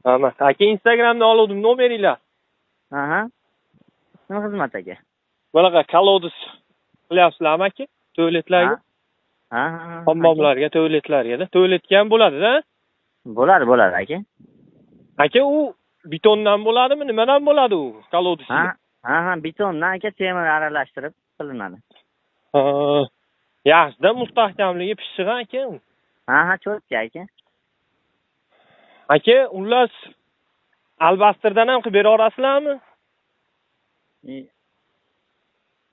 Rahmat. Aka Instagramdan oluvdim, nomeringlar. Aha. Nima xizmat aka? Bunaqa kolodus qilyapsizlarmi aka? Tualetlarga? Ha. Hammomlarga, tualetlarga-da. Tualetga ham bo'ladi-da? Bo'ladi aka. Aka, u betondan bo'ladimi? Nimadan bo'ladi u kolodus? Ha, betondan aka temir aralashtirib qilinadi. Ha. Yaxshi-da, mustahkamligi pishiq aka. Ha, cho'tka aka. Aka, xullas albastirdan ham qilib bera olasizlarmi?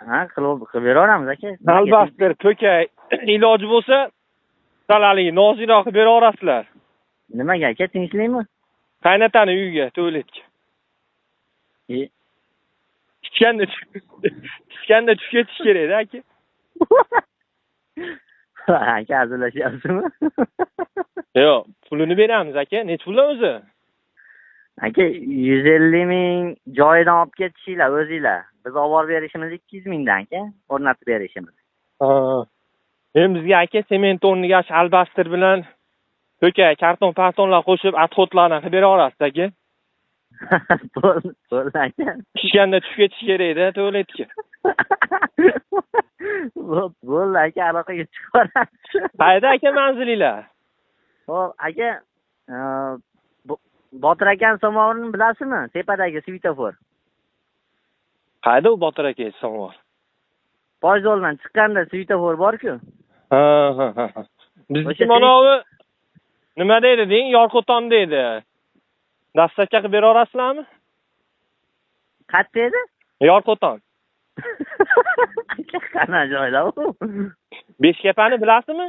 Ha, qilib beraveramiz aka. Albastir, ko'kay, iloji bo'lsa, salali noziyroq qilib bera olasizlar. Nimaga aka, tinchlikmi? Qaynotani uyiga, tualetga. Tiskanda tushib ketish kerak-da aka. Aka hazillashyapsizmi? Yo'q, pulini beramiz aka. Nech puldan o'zi? Aka 150 ming joyidan olib ketishinglar o'zinglar. Biz olib borib berishimiz 200 mingdan aka, o'rnatib berishimiz. Ha. Endi bizga aka sement o'rniga albastir bilan ko'kay, karton-partonlar qo'shib atxotlarni qilib bera olasiz aka. Bo'ldi aka. Tiskanda tushib ketish kerak-da tualetga. Bo'ldi aka, aloqaga chiqarasiz. Qayda aka manzilinglar? Xo'p, aka, Botir akani samovarini bilasizmi? Tepadagi svetofor. Qayda u Botir aka samovar? Poyzoldan chiqqanda svetofor bor-ku. Ha. Bizniki manavi nima deydi deng, Yorqo'ton deydi. Dastlabki qilib bera olasizlarmi? Qayerda edi? Yorqo'ton. Qana joyda u? Beshkapani bilasizmi?